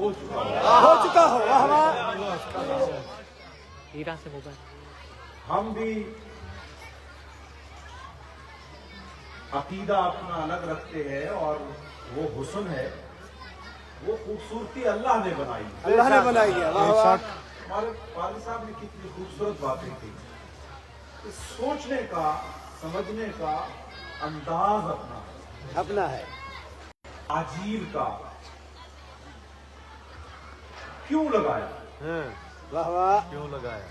ہو چکا ہو. واہ واہ. ہم بھی عقیدہ اپنا الگ رکھتے ہیں اور وہ حسن ہے، وہ خوبصورتی اللہ نے بنائی. اللہ نے بنائی ہے. واہ واہ. ہمارے والد صاحب نے کتنی خوبصورت باتیں کی. سوچنے کا، سمجھنے کا انداز اپنا ہے. عجیب کا کیوں لگایا؟ واہ واہ. کیوں لگایا؟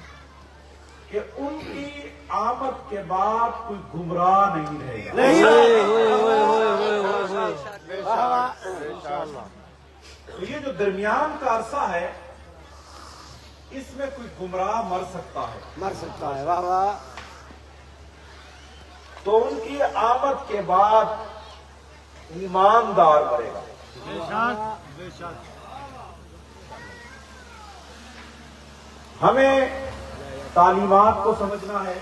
کہ ان کی آمد کے بعد کوئی گمراہ نہیں رہے گا. نہیں. واہ واہ. تو یہ جو درمیان کا عرصہ ہے، اس میں کوئی گمراہ مر سکتا ہے. مر سکتا ہے. واہ واہ. تو ان کی آمد کے بعد ایماندار مرے گا. ہمیں تعلیمات کو سمجھنا ہے.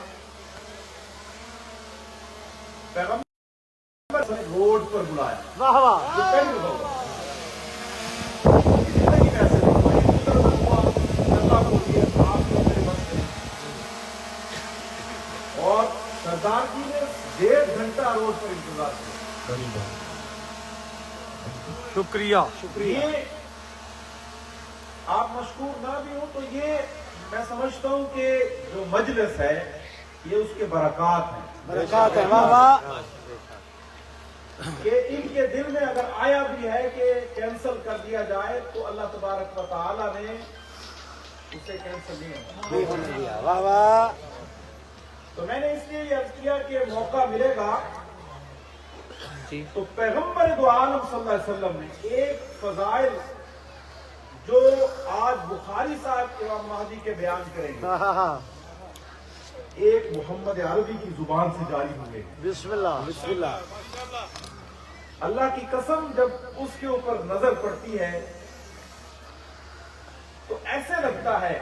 پیغمبر نے روڈ پر بلایا. واہ واہ. یہ پہلی ہوگا. زندگی میں ایسے نہیں ہوا. یہ قدرت ہوا، اللہ کو دیا، آپ کو میرے بس میں. اور سردار جی نے 1.5 گھنٹہ روڈ پر انتظار کیا. شکریہ. یہ آپ مشکور نہ بھی ہوں تو یہ میں سمجھتا ہوں کہ جو مجلس ہے یہ اس کے برکات ہیں. برکات ہے. واہ واہ. کہ ان کے دل میں اگر آیا بھی ہے کہ کینسل کر دیا جائے تو اللہ تبارک و تعالی نے اسے کینسل نہیں ہونے دیا. واہ واہ. تو میں نے اس لیے یہ عرض کیا کہ موقع ملے گا تو پیغمبر دو عالم صلی اللہ علیہ وسلم نے ایک فضائل جو آج بخاری صاحب امام مہدی کے بیان کریں گے، ایک محمد عربی کی زبان سے جاری ہوئے. بسم اللہ. بسم اللہ. اللہ کی قسم جب اس کے اوپر نظر پڑتی ہے تو ایسے لگتا ہے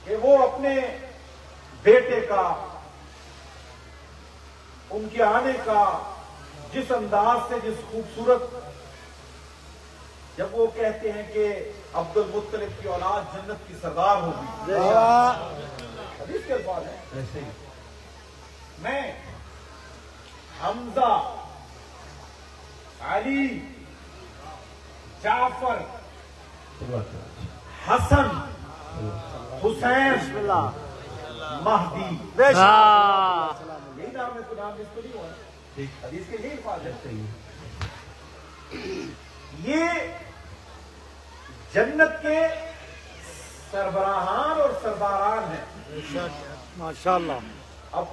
کہ وہ اپنے بیٹے کا، ان کے آنے کا، جس انداز سے، جس خوبصورت، جب وہ کہتے ہیں کہ عبد المطلب کی اولاد جنت کی سردار ہوگی. حدیث کے الفاظ ہیں. ایسے ہی میں حمزہ، علی، جعفر، حسن، حسین، مہدی، یہی نام ہے. تو نام اس کو نہیں ہوا. حدیث کے یہی الفاظ ہیں. یہ جنت کے سربراہان اور سرداران ہیں. ماشاءاللہ. اب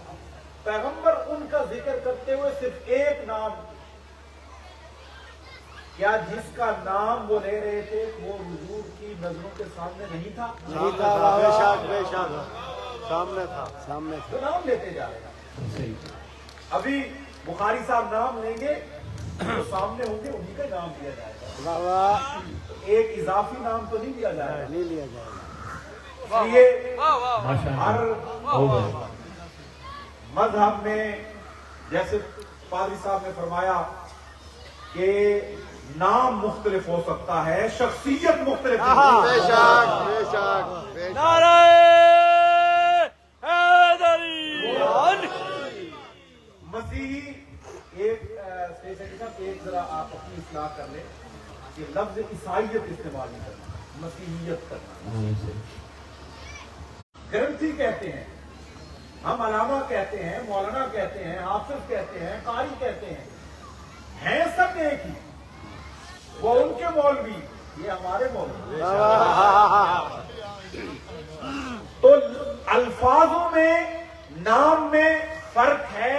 پیغمبر ان کا ذکر کرتے ہوئے صرف ایک نام، کیا جس کا نام وہ لے رہے تھے وہ حضور کی نظروں کے سامنے نہیں تھا؟ نہیں تھا. بے شک. بے شک. سامنے تھا. سامنے تھا. تو نام لیتے جا رہے ہیں. ابھی بخاری صاحب نام لیں گے جو سامنے ہوں گے انہی کا نام لیا جائے گا. واہ واہ. ایک اضافی نام تو نہیں لیا جائے گا. نہیں لیا جائے گا. اس لیے ہر مذہب میں جیسے پادری صاحب نے فرمایا کہ نام مختلف ہو سکتا ہے، شخصیت مختلف ہو سکتی ہے. بے شک. بے شک. بے شک. مسیحی ایک ایک ذرا آپ اپنی اصلاح کر لیں کہ لفظ عیسائیت استعمال نہیں کرنا، مسیحیت کرنا. گرنتھی کہتے ہیں، ہم علامہ کہتے ہیں، مولانا کہتے ہیں، حافظ کہتے ہیں، قاری کہتے ہیں سب ایک ہی. وہ ان کے مولوی، یہ ہمارے مولوی. تو الفاظوں میں، نام میں فرق ہے،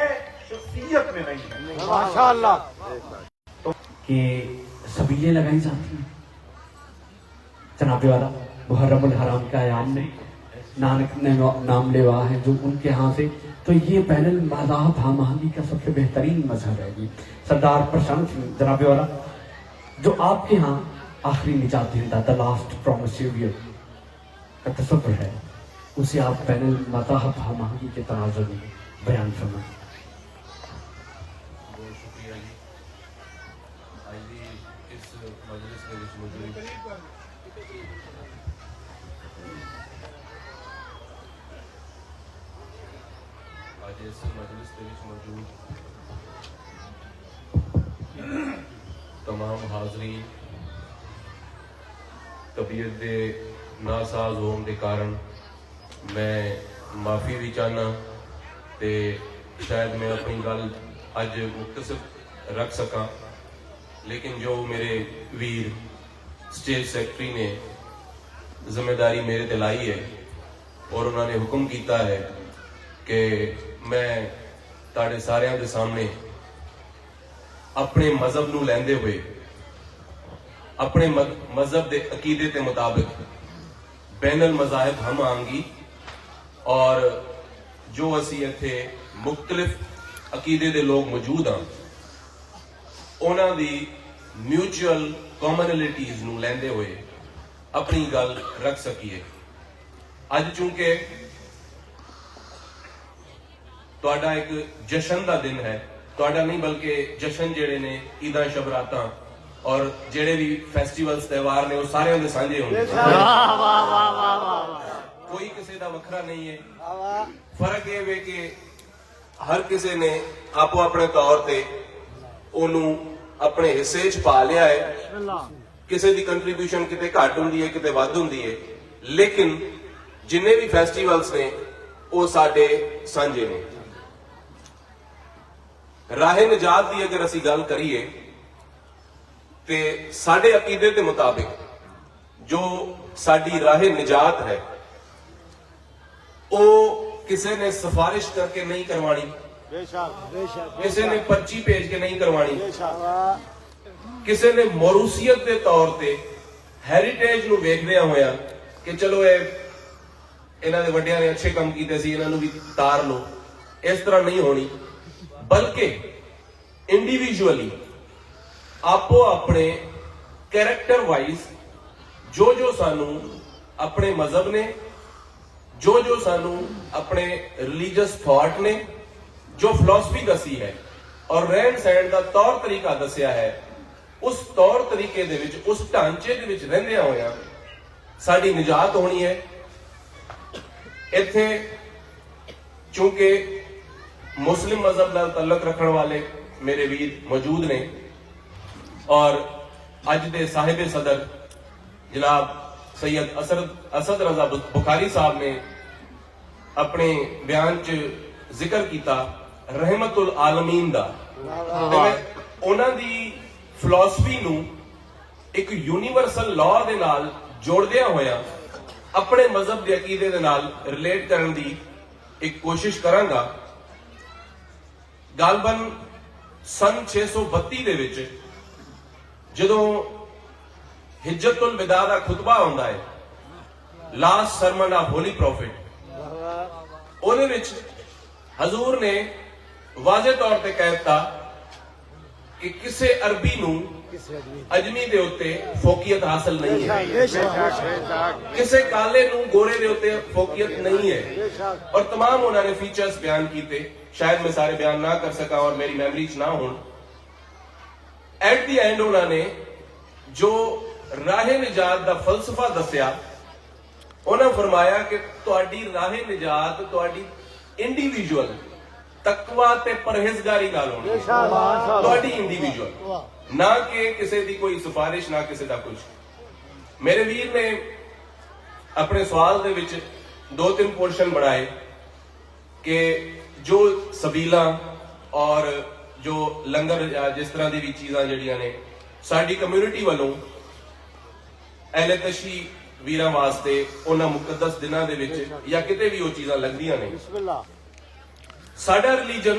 شخصیت میں نہیں ہے. ماشاءاللہ. کہ سبیلیں لگائی جاتی ہیں جناب والا محرم الحرام کا ایام میں، نانک نے نام لیوا ہے جو ان کے ہاں سے. تو یہ بین المذاہب ہم آہنگی کا سب سے بہترین مذہب ہے. سردار پرشانت سنگھ جناب والا جو آپ کے ہاں آخری نجات دہندہ دا لاسٹ پرومسیویئر کا تصور ہے، اسے آپ بین المذاہب ہم آہنگی کے تناظر میں بیان فرمائیں. ਅੱਜ ਦੀ ਇਸ ਮਜਲਿਸ ਦੇ ਵਿੱਚ ਮੌਜੂਦ ਅੱਜ ਇਸ ਮਜਲਿਸ ਦੇ ਵਿੱਚ ਮੌਜੂਦ तमाम हाजरीन तबीयत के नासाज होने के कारण मैं माफ़ी भी चाहना तो शायद मैं अपनी गल अज मुख्तसर रख सका, लेकिन जो मेरे वीर स्टेज सैकटरी ने जिम्मेदारी मेरे ते लाई है और उन्होंने हुक्म किया है कि मैं तुहाडे सारिਆਂ ਦੇ सामने अपने मजहब नूं लैंदे हुए अपने मजहब के अकीदे के मुताबिक बैनल मज़ाहिब हम आंगी और जो असी इत्थे मुख्तलिफ अकीदे के लोग मौजूद हाँ उन्हां दी म्यूचुअल कॉमनैलिटीज़ नूं लैंदे हुए अपनी गल रख सकीए। अज चूंकि तुहाडा एक जशन का दिन है, तुहाडा नहीं बल्कि जशन जेड़े ने ईदां शबरातां और जेड़े भी फेस्टिवल्स त्यौहार ने वो सारे दे सांझे होंगे, कोई किसी दा वखरा नहीं है। फर्क ये वे कि हर किसी ने आपो अपने तौर ते ओनू अपने हिस्से च पा लिया है। किसी दी कंट्रीब्यूशन किते घट हुंदी है किते वध हुंदी है, लेकिन जिन्ने भी फेस्टिवल्स ने वो साडे सांझे ने। राहे निजात की अगर असी गल करिए तो साडे अकीदे के मुताबिक जो साडी राहे निजात है वो किसी ने सिफारिश करके नहीं करवानी, किसी ने पर्ची भेज के नहीं करवानी, किसी ने मौरूसीयत के तौर पर हैरीटेज नूं वेखदियां होया कि चलो ये इन्हां दे वड्डियां ने अच्छे काम कीते सी, इन्हां नूं भी तार लो, इस तरह नहीं होनी। बल्कि इंडिविजुअली आपो अपने कैरेक्टर वाइज जो जो सानू अपने मजहब ने, जो जो सानू अपने रिलीजियस थॉट ने जो फिलॉसफी दसी है और रहन सहन का तौर तरीका दसिया है, उस तौर तरीके दे विच उस ढांचे दे विच रहिंदियां होया साडी निजात होनी है। इत्थे चूंकि मुस्लिम मजहब नाल तल्लक रखने वाले मेरे वीर मौजूद ने और अज दे साहिब सदर जनाब सैयद असद रजा बुखारी साहब ने अपने बयान च जिक्र किया रहमतुल आलमीन दा, उन्हां दी फिलॉसफी नूं एक यूनीवर्सल लॉ दे नाल जोड़दियां होया अपने मजहब के अकीदे दे नाल रिलेट करन दी एक कोशिश करांगा। गालबन सन 632 दे विच जदों हिज्जतुल विदा दा खुतबा हुंदा है, last sermon of holy prophet, ਉਹਦੇ ਵਿੱਚ हजूर ने वाजे तौर पर कह दिता कि किसी अरबी नूं अजमी दे उत्ते फोकियत हासिल नहीं है, किसी काले नूं गोरे दे उत्ते फोकियत नहीं है। और तमाम उन्होंने फीचर्स बयान किए, शायद मैं सारे बयान ना कर सका और मेरी मेमोरी च ना हो। एट द एंड उन्होंने जो राहे निजात का फलसफा दसिया, उन्होंने फरमाया कि तुहाडी राहे निजात तुहाडी इंडिविजुअल तकवा ते परहेजगारी नाल होनी है, तुहाडी इंडिविजुअल, ना कि किसी दी कोई सिफारिश, ना किसी दा कुछ। मेरे वीर ने अपने सवाल दे विच 2-3 पोर्शन बनाए कि जो सबीला और जो लंगर जिस तरह की भी चीज़ां जड़ियां ने साडी कम्यूनिटी वालों अहले तशी वीरां वास्ते उन्हां मुकद्दस दिनां दे विच या किते भी वो चीज़ां लगदियां ने। साडा रिलीजन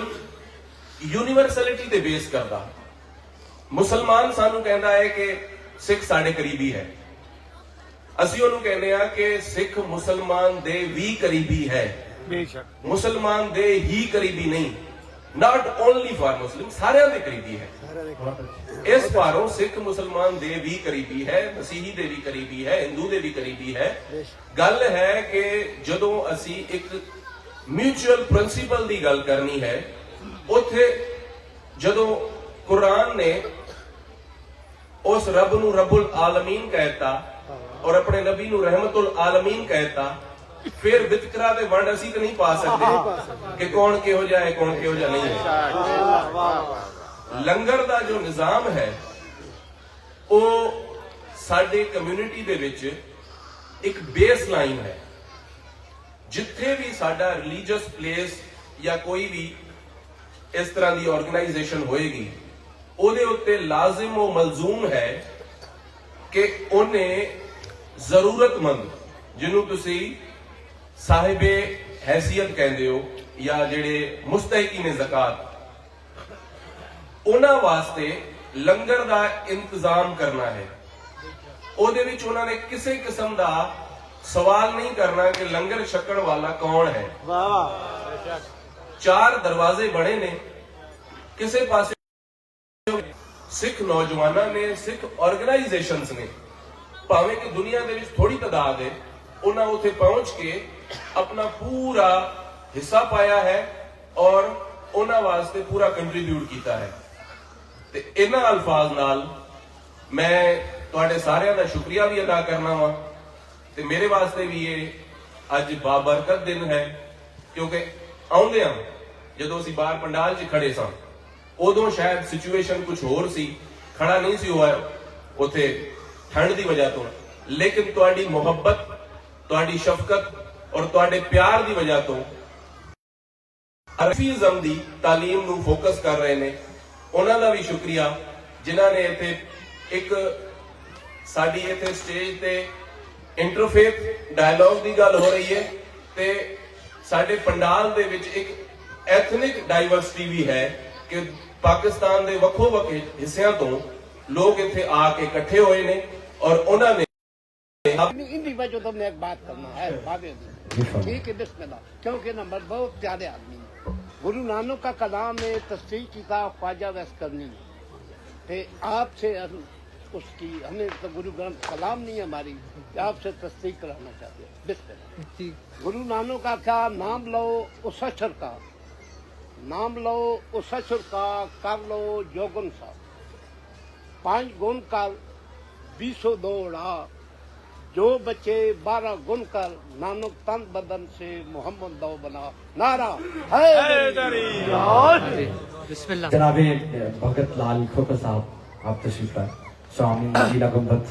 यूनीवर्सलिटी ते बेस करदा। मुसलमान सानू कहता है कि सिख साडे करीबी है, असीं उहनूं कहने आ कि सिख मुसलमान दे भी करीबी है, मुसलमान दे ही करीबी नहीं, नॉट ओनली फॉर मुस्लिम, सारे दे करीबी है। इस बारों सिख मुसलमान दे भी करीबी है, मसीही दे भी करीबी है, हिंदू दे भी करीबी है। गल है कि जदों असी एक म्यूचुअल प्रिंसिपल की गल करनी है, उत्थे जदों कुरान ने ਉਸ ਰੱਬ ਨੂੰ ਰੱਬੁਲ ਆਲਮੀਨ ਕਹਿਤਾ ਔਰ ਆਪਣੇ ਨਬੀ ਨੂੰ ਰਹਿਮਤੁਲ ਆਲਮੀਨ ਕਹਿਤਾ, ਫਿਰ ਵਿਤਕਰਾ ਤੇ ਵੰਡ ਅਸੀਂ ਤਾਂ ਨਹੀਂ ਪਾ ਸਕਦੇ ਕਿ ਕੌਣ ਕਿਹੋ ਜਿਹਾ ਹੈ ਕੌਣ ਕਿਹੋ ਜਿਹਾ ਨਹੀਂ ਹੈ। ਲੰਗਰ ਦਾ ਜੋ ਨਿਜ਼ਾਮ ਹੈ ਉਹ ਸਾਡੇ ਕਮਿਊਨਿਟੀ ਦੇ ਵਿੱਚ ਇੱਕ ਬੇਸ ਲਾਈਨ ਹੈ। ਜਿੱਥੇ ਵੀ ਸਾਡਾ ਰਿਲੀਜੀਅਸ ਪਲੇਸ ਜਾਂ ਕੋਈ ਵੀ ਇਸ ਤਰ੍ਹਾਂ ਦੀ ਆਰਗੇਨਾਈਜੇਸ਼ਨ ਹੋਏਗੀ, ਉਹਦੇ ਉੱਤੇ ਲਾਜ਼ਮ ਉਹ ਮਲਜ਼ੂਮ ਹੈ ਕਿ ਉਹਨੇ ਜ਼ਰੂਰਤਮੰਦ, ਜਿਹਨੂੰ ਤੁਸੀਂ ਸਾਹਿਬੇ ਹੈਸੀਅਤ ਕਹਿੰਦੇ ਹੋ ਜਾਂ ਜਿਹੜੇ ਮੁਸਤਹਿਕੀ ਨੇ ਜ਼ਕਾਤ, ਉਹਨਾਂ ਵਾਸਤੇ ਲੰਗਰ ਦਾ ਇੰਤਜ਼ਾਮ ਕਰਨਾ ਹੈ। ਉਹਦੇ ਵਿੱਚ ਉਹਨਾਂ ਨੇ ਕਿਸੇ ਕਿਸਮ ਦਾ ਸਵਾਲ ਨਹੀਂ ਕਰਨਾ ਕਿ ਲੰਗਰ ਛਕਣ ਵਾਲਾ ਕੌਣ ਹੈ। ਵਾਹ ਵਾਹ। 4 ਦਰਵਾਜ਼ੇ ਬਣੇ ਨੇ, ਕਿਸੇ ਪਾਸੇ ਸਿੱਖ ਨੌਜਵਾਨਾਂ ਨੇ, ਸਿੱਖ ਆਰਗੇਨਾਈਜੇਸ਼ਨਸ ਨੇ, ਭਾਵੇਂ ਕਿ ਦੁਨੀਆ ਦੇ ਵਿੱਚ ਥੋੜੀ ਤਾਦਾਦ ਹੈ, ਉਹਨਾਂ ਉੱਥੇ ਪਹੁੰਚ ਕੇ ਆਪਣਾ ਪੂਰਾ ਹਿੱਸਾ ਪਾਇਆ ਹੈ ਔਰ ਉਹਨਾਂ ਵਾਸਤੇ ਪੂਰਾ ਕੰਟਰੀਬਿਊਟ ਕੀਤਾ ਹੈ। ਤੇ ਇਹਨਾਂ ਅਲਫਾਜ਼ ਨਾਲ ਮੈਂ ਤੁਹਾਡੇ ਸਾਰਿਆਂ ਦਾ ਸ਼ੁਕਰੀਆ ਵੀ ਅਦਾ ਕਰਨਾ ਵਾ ਤੇ ਮੇਰੇ ਵਾਸਤੇ ਵੀ ਇਹ ਅੱਜ ਬਾਬਰਕਤ ਦਿਨ ਹੈ, ਕਿਉਂਕਿ ਆਉਂਦਿਆਂ ਜਦੋਂ ਅਸੀਂ ਬਾਹਰ ਪੰਡਾਲ 'ਚ ਖੜੇ ਸਾਂ ਉਦੋਂ ਸ਼ਾਇਦ ਸਿਚੁਏਸ਼ਨ ਕੁਝ ਹੋਰ ਸੀ, ਖੜਾ ਨਹੀਂ ਸੀ ਹੋਇਆ ਉੱਥੇ ਠੰਡ ਦੀ ਵਜ੍ਹਾ ਤੋਂ, ਲੇਕਿਨ ਤੁਹਾਡੀ ਮੁਹੱਬਤ, ਤੁਹਾਡੀ ਸ਼ਫਕਤ ਔਰ ਤੁਹਾਡੇ ਪਿਆਰ ਦੀ ਵਜ੍ਹਾ ਤੋਂ ਹਰਫੀਜ਼ਮ ਦੀ ਤਾਲੀਮ ਨੂੰ ਫੋਕਸ ਕਰ ਰਹੇ ਨੇ। ਉਹਨਾਂ ਦਾ ਵੀ ਸ਼ੁਕਰੀਆ ਜਿਨ੍ਹਾਂ ਨੇ ਇੱਥੇ ਇੱਕ ਸਾਡੀ ਇੱਥੇ ਸਟੇਜ ਤੇ ਇੰਟਰਫੇਥ ਡਾਇਲੌਗ ਦੀ ਗੱਲ ਹੋ ਰਹੀ ਹੈ ਤੇ ਸਾਡੇ ਪੰਡਾਲ ਦੇ ਵਿੱਚ ਇੱਕ ਐਥਨਿਕ ਡਾਈਵਰਸਿਟੀ ਵੀ ਹੈ ਕਿ ਪਾਕਿਸਤਾਨ ਦੇ ਵੱਖੋ ਵੱਖ ਹਿੱਸਿਆਂ ਤੋਂ ਲੋਕ ਇੱਥੇ ਆ ਕੇ ਇਕੱਠੇ ਹੋਏ ਨੇ ਔਰ ਉਹਨਾਂ ਨੇ इनकी वजह तो मैं एक बात करना है बाबे ठीक है बिस्मिल्लाह, क्योंकि नंबर बहुत प्यारे आदमी है। गुरु नानक का कलाम में तस्दीक की था ख्वाजा वैस करनी है, आपसे उसकी हमें तो गुरु ग्रंथ कलाम नहीं है हमारी, आपसे तस्दीक कराना चाहते हैं। बिस्मिल्लाह। गुरु नानक का क्या नाम लो उस अक्षर का, नाम लो उस अक्षर का, कर लो जोगन सा, 5 गुण कर 20 दौड़ा, जो बच्चे 12 गुण कर, नानक तन बदन से मोहम्मद दो बना, नारा है जनाबे भगत लाल खोखर साहब आप तशरीफ लाए, स्वामी जिला गुंबद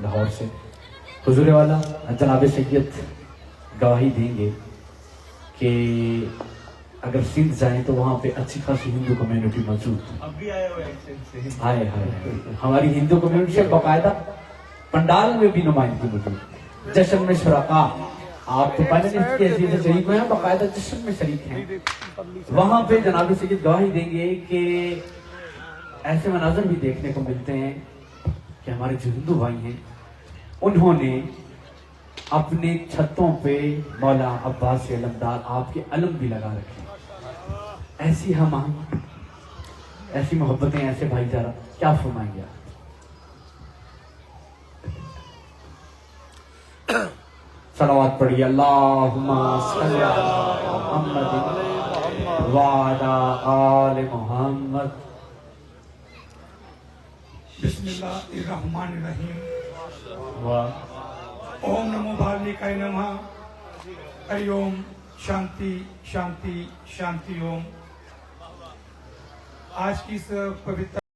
लाहौर से। हुजूर वाला जनाबे सैयद गवाही देंगे कि अगर सिंध जाए तो वहाँ पे अच्छी खासी हिंदू कम्युनिटी मौजूद हाय हाय हमारी हिंदू कम्युनिटी से बाकायदा पंडाल में भी नुमाइंदगी मौजूद। जश्न में शुरका, आप तो पहले इसकी हैसियत से शरीक हुए हैं, बाकायदा जश्न में शरीक हैं। वहाँ पे जनाब सैयद गवाही देंगे कि ऐसे मनाजर भी देखने को मिलते हैं कि हमारे जो हिंदू भाई हैं उन्होंने अपने छतों पे मौला अब्बास अलमदार आपके अलम भी लगा रखे। ऐसी हम ऐसी मोहब्बतें, ऐसे भाईचारा, क्या फरमाएंगे आप? सलावत पढ़िए, अल्लाहुम्मा सल्ली अला मुहम्मद व अला आले मुहम्मद। बिस्मिल्लाहिर्रहमानिर्रहीम। वाह। ओम नमो भालिकाय नमः। हरि ओम। शांति शांति शांति ओम। आज की इस पवित्र